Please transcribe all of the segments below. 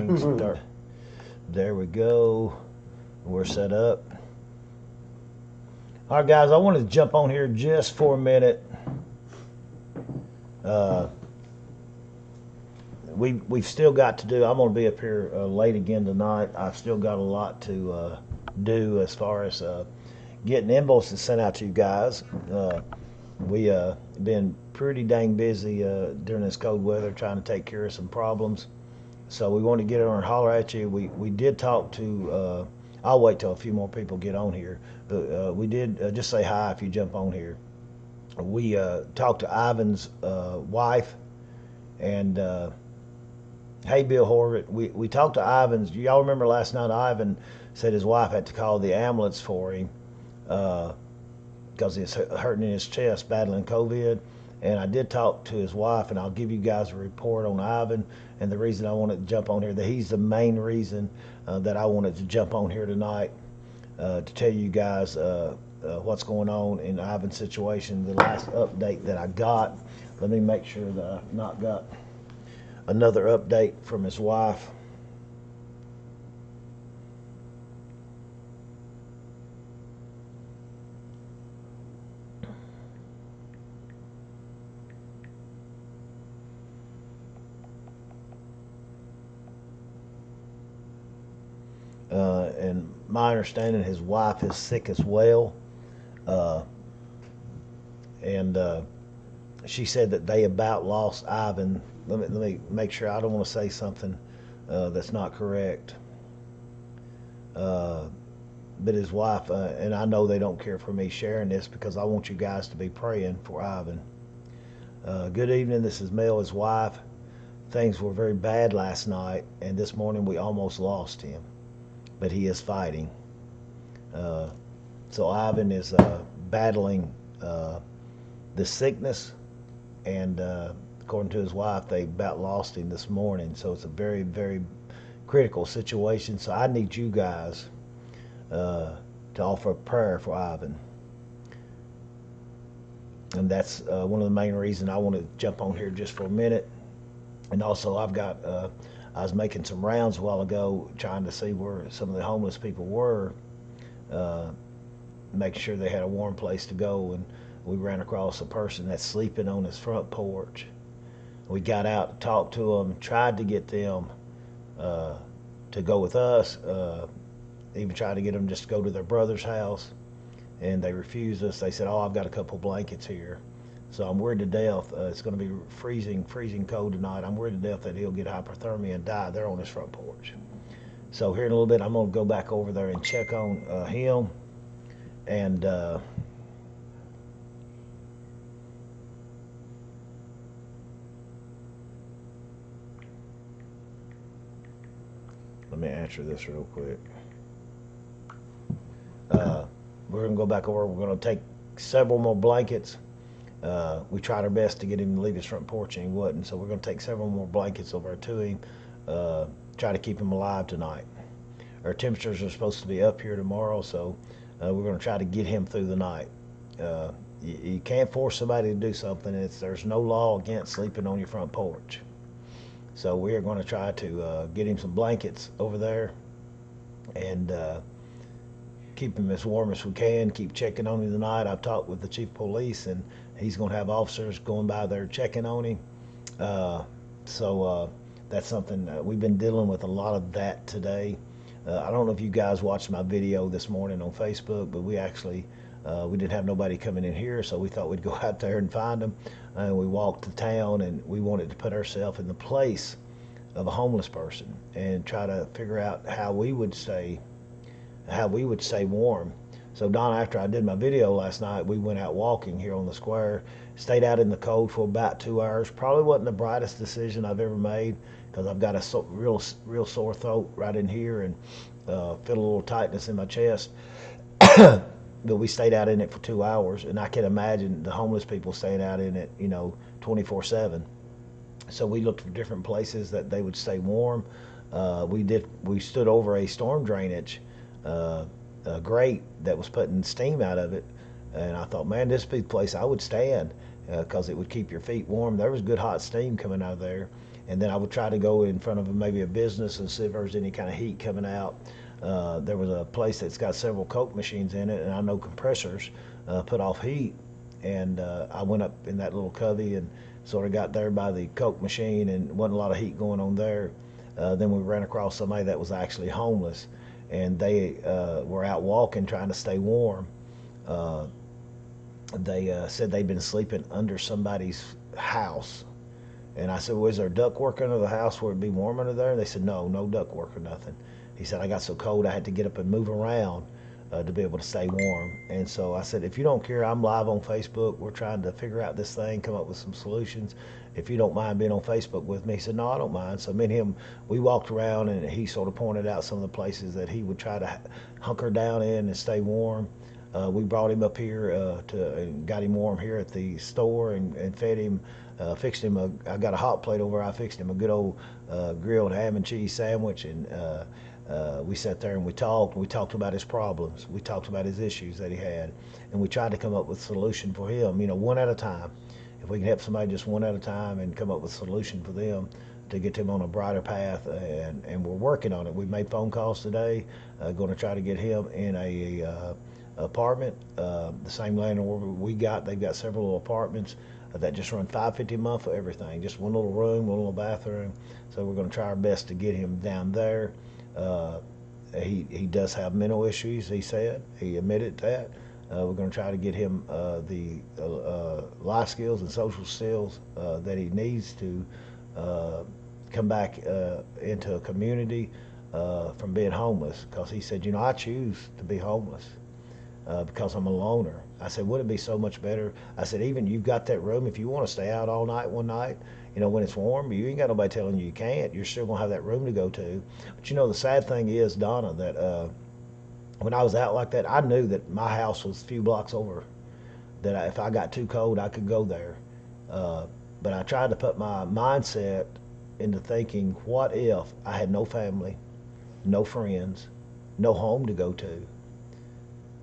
things start. There we go. We're set up. All right, guys, I wanted to jump on here just for a minute. We've still got to do. I'm going to be up here late again tonight. I've still got a lot to do as far as getting invoices sent out to you guys. We been pretty dang busy during this cold weather trying to take care of some problems. So we want to get on and holler at you. We did talk to. I'll wait till a few more people get on here, but we did just say hi if you jump on here. We talked to Ivan's wife, and hey, Bill Horvath. We talked to Ivan's. Y'all remember last night? Ivan said his wife had to call the ambulance for him because he's hurting in his chest, battling COVID. And I did talk to his wife, and I'll give you guys a report on Ivan. And the reason I wanted to jump on here, that he's the main reason that I wanted to jump on here tonight to tell you guys what's going on in Ivan's situation. The last update that I got, let me make sure that I've not got another update from his wife. And my understanding, his wife is sick as well. Uh, and she said that they about lost Ivan. Let me make sure. I don't want to say something that's not correct. Uh, but his wife, and I know they don't care for me sharing this because I want you guys to be praying for Ivan. Good evening. This is Mel, his wife. Things were very bad last night, and this morning we almost lost him. But he is fighting. So Ivan is battling the sickness, and according to his wife, they about lost him this morning. So it's a very, very critical situation. So I need you guys to offer a prayer for Ivan. And that's one of the main reasons I want to jump on here just for a minute. And also I've got I was making some rounds a while ago trying to see where some of the homeless people were, making sure they had a warm place to go, and we ran across a person that's sleeping on his front porch. We got out, talked to them, tried to get them to go with us, even tried to get them just to go to their brother's house, and they refused us. They said, "Oh, I've got a couple blankets here." So I'm worried to death. It's going to be freezing cold tonight. I'm worried to death that he'll get hypothermia and die there on his front porch. So here in a little bit, I'm going to go back over there and check on him. And let me answer this real quick. We're going to go back over. We're going to take several more blankets. We tried our best to get him to leave his front porch, and he wouldn't. So we're going to take several more blankets over to him, try to keep him alive tonight. Our temperatures are supposed to be up here tomorrow, so we're going to try to get him through the night. You can't force somebody to do something. There's no law against sleeping on your front porch. So we are going to try to get him some blankets over there and keep him as warm as we can, keep checking on him tonight. I've talked with the chief of police, and he's going to have officers going by there checking on him. So that's something we've been dealing with a lot of that today. I don't know if you guys watched my video this morning on Facebook, but we actually we didn't have nobody coming in here, so we thought we'd go out there and find them. And we walked to town, and we wanted to put ourselves in the place of a homeless person and try to figure out how we would stay warm. So Donna, after I did my video last night, we went out walking here on the square, stayed out in the cold for about 2 hours. Probably wasn't the brightest decision I've ever made because I've got a real sore throat right in here and feel a little tightness in my chest. But we stayed out in it for 2 hours, and I can imagine the homeless people staying out in it, 24/7. So we looked for different places that they would stay warm. We stood over a storm drainage grate that was putting steam out of it, and I thought, man, this would be the place I would stand because it would keep your feet warm. There was good hot steam coming out of there, and then I would try to go in front of maybe a business and see if there's any kind of heat coming out. There was a place that's got several Coke machines in it, and I know compressors put off heat. And I went up in that little covey and sort of got there by the Coke machine, and wasn't a lot of heat going on there. Then we ran across somebody that was actually homeless, and they were out walking trying to stay warm. Uh, they said they'd been sleeping under somebody's house. And I said, well, is there duct work under the house where it'd be warm under there? And they said, no, no duct work or nothing. He said, I got so cold I had to get up and move around to be able to stay warm. And so I said, if you don't care, I'm live on Facebook. We're trying to figure out this thing, come up with some solutions. If you don't mind being on Facebook with me, he said, no, I don't mind. So me and him, we walked around, and he sort of pointed out some of the places that he would try to hunker down in and stay warm. We brought him up here and got him warm here at the store, and fed him, fixed him I got a hot plate over. I fixed him a good old grilled ham and cheese sandwich, and we sat there and we talked. We talked about his problems. We talked about his issues that he had, and we tried to come up with a solution for him. One at a time. If we can help somebody just one at a time and come up with a solution for them to get them on a brighter path, and we're working on it. We've made phone calls today, going to try to get him in a apartment. The same landlord we got, they've got several apartments that just run $550 a month for everything, just one little room, one little bathroom. So we're going to try our best to get him down there. Uh, he does have mental issues. He said he admitted that. We're going to try to get him the life skills and social skills that he needs to come back into a community from being homeless. Because he said, I choose to be homeless because I'm a loner. I said, wouldn't it be so much better? I said, even you've got that room. If you want to stay out all night one night, when it's warm, you ain't got nobody telling you can't. You're still going to have that room to go to. But the sad thing is, Donna, that when I was out like that, I knew that my house was a few blocks over, that if I got too cold, I could go there. But I tried to put my mindset into thinking, what if I had no family, no friends, no home to go to?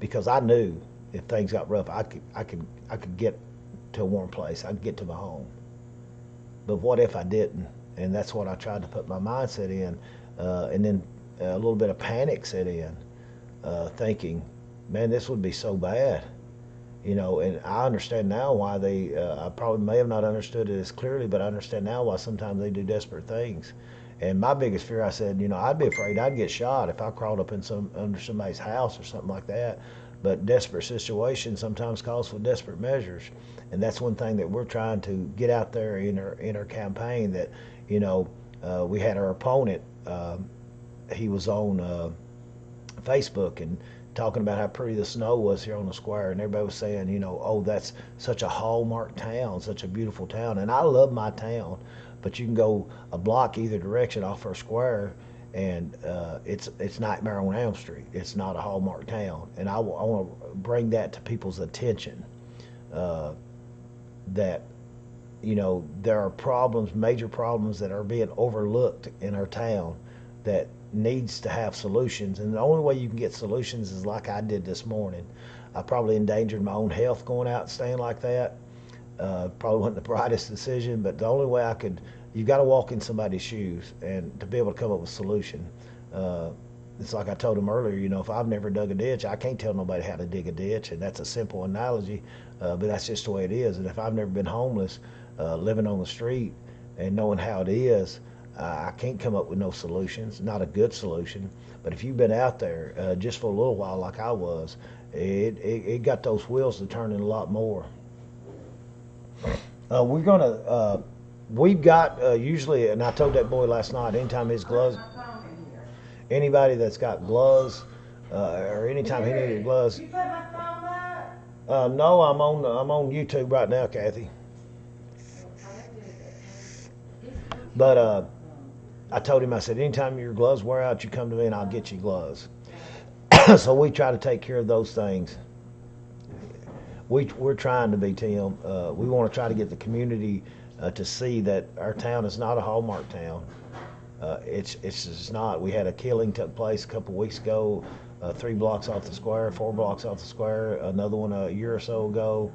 Because I knew if things got rough, I could get to a warm place. I could get to my home. But what if I didn't? And that's what I tried to put my mindset in. And then a little bit of panic set in, thinking, man, this would be so bad. And I understand now why I probably may have not understood it as clearly, but I understand now why sometimes they do desperate things. And my biggest fear, I said, I'd be afraid I'd get shot if I crawled up in under somebody's house or something like that. But desperate situations sometimes calls for desperate measures, and that's one thing that we're trying to get out there in our campaign. That we had our opponent. He was on Facebook and talking about how pretty the snow was here on the square, and everybody was saying, oh, that's such a hallmark town, such a beautiful town, and I love my town. But you can go a block either direction off our square, and it's Nightmare on Elm Street. It's not a hallmark town, and I want to bring that to people's attention. That there are problems, major problems that are being overlooked in our town that needs to have solutions, and the only way you can get solutions is like I did this morning. I probably endangered my own health going out and staying like that. Probably wasn't the brightest decision, but the only way you've got to walk in somebody's shoes and to be able to come up with a solution. It's like I told him earlier, if I've never dug a ditch, I can't tell nobody how to dig a ditch, and that's a simple analogy, but that's just the way it is. And if I've never been homeless, living on the street and knowing how it is, I can't come up with no solutions, not a good solution. But if you've been out there just for a little while like I was, it got those wheels to turning a lot more. We've got usually, and I told that boy last night, anytime his gloves, anybody that's got gloves, or anytime he needed gloves. No, I'm on YouTube right now, Kathy. But I told him, I said, anytime your gloves wear out, you come to me and I'll get you gloves. So we try to take care of those things. We're trying to be, Tim. We want to try to get the community to see that our town is not a hallmark town. It's just not. We had a killing took place a couple weeks ago, 3 blocks off the square, 4 blocks off the square. Another one a year or so ago.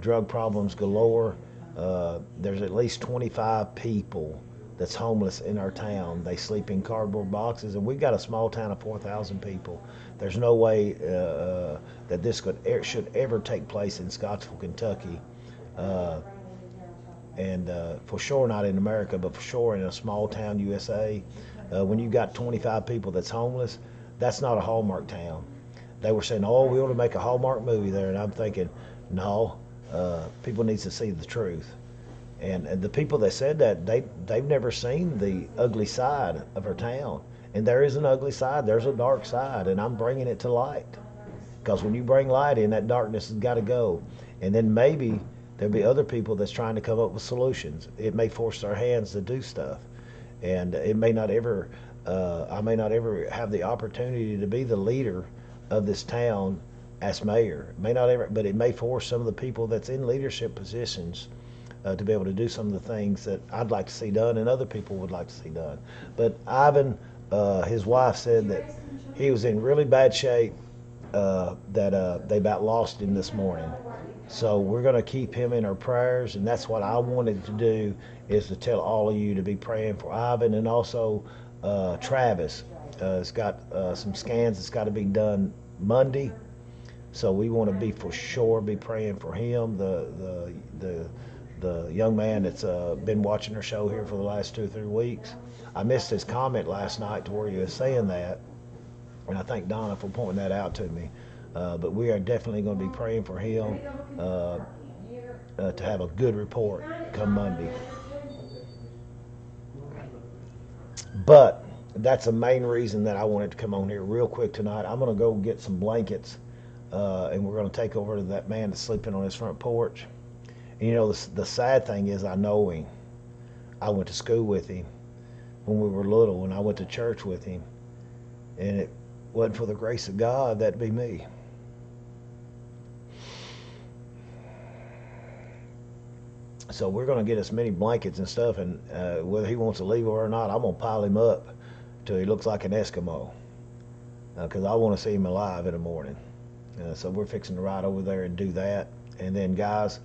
Drug problems galore. There's at least 25 people that's homeless in our town. They sleep in cardboard boxes, and we've got a small town of 4,000 people. There's no way that this should ever take place in Scottsville, Kentucky, uh, and for sure not in America, but for sure in a small town, USA. When you got 25 people that's homeless, that's not a Hallmark town. They were saying, "Oh, we ought to make a Hallmark movie there," and I'm thinking, no, people need to see the truth. And the people that said that, they've never seen the ugly side of our town. And there is an ugly side. There's a dark side, and I'm bringing it to light. Because when you bring light in, that darkness has got to go. And then maybe there'll be other people that's trying to come up with solutions. It may force their hands to do stuff, and it may not ever. I may not ever have the opportunity to be the leader of this town as mayor. It may not ever, but it may force some of the people that's in leadership positions to be able to do some of the things that I'd like to see done and other people would like to see done. But Ivan, his wife said that he was in really bad shape, that they about lost him this morning. So we're going to keep him in our prayers, and that's what I wanted to do, is to tell all of you to be praying for Ivan, and also Travis. Has got some scans that's got to be done Monday, so we want to be for sure be praying for him. The young man that's been watching our show here for the last 2 or 3 weeks. I missed his comment last night to where he was saying that, and I thank Donna for pointing that out to me. But we are definitely going to be praying for him to have a good report come Monday. But that's the main reason that I wanted to come on here real quick tonight. I'm going to go get some blankets, and we're going to take over to that man that's sleeping on his front porch. And you know, the sad thing is, I know him. I went to school with him when we were little, and I went to church with him. And it wasn't for the grace of God, that'd be me. So we're going to get as many blankets and stuff, and whether he wants to leave or not, I'm going to pile him up till he looks like an Eskimo, because I want to see him alive in the morning. So we're fixing to ride over there and do that. And then, guys,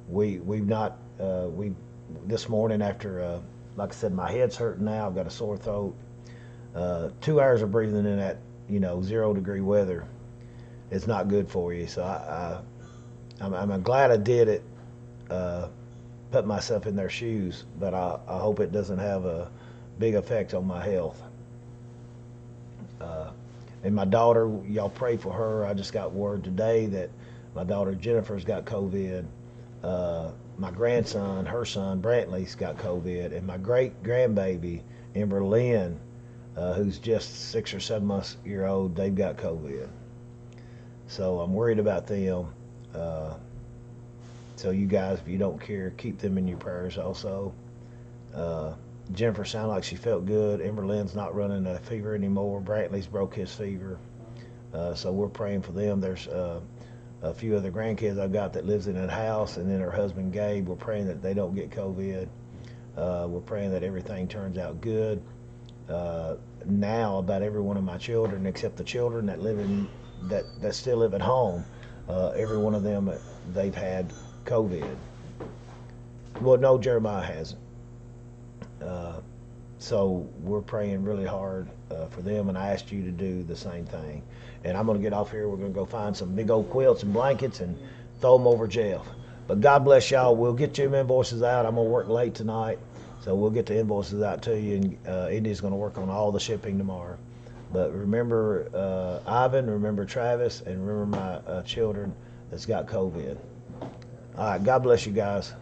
we've not we this morning after like I said, my head's hurting now. I've got a sore throat. 2 hours of breathing in that 0-degree weather is not good for you. So I'm glad I did it. Put myself in their shoes, but I hope it doesn't have a big effect on my health. And my daughter, y'all pray for her. I just got word today that my daughter Jennifer's got COVID. My grandson, her son Brantley's got COVID, and my great grandbaby Ember Lynn, who's just 6 or 7 months old, they've got COVID. So I'm worried about them. So you guys, if you don't care, keep them in your prayers also. Jennifer sounded like she felt good. Ember Lynn's not running a fever anymore. Brantley's broke his fever. So we're praying for them. There's a few other grandkids I've got that lives in that house, and then her husband Gabe. We're praying that they don't get COVID. We're praying that everything turns out good. Now about every one of my children, except the children that still live at home, every one of them, they've had COVID. Well, no, Jeremiah hasn't. So we're praying really hard for them, and I asked you to do the same thing. And I'm going to get off here. We're going to go find some big old quilts and blankets and throw them over Jeff. But God bless y'all. We'll get you invoices out. I'm going to work late tonight, so we'll get the invoices out to you, and Indy's going to work on all the shipping tomorrow. But remember Ivan, remember Travis, and remember my children that's got COVID. All right, God bless you guys.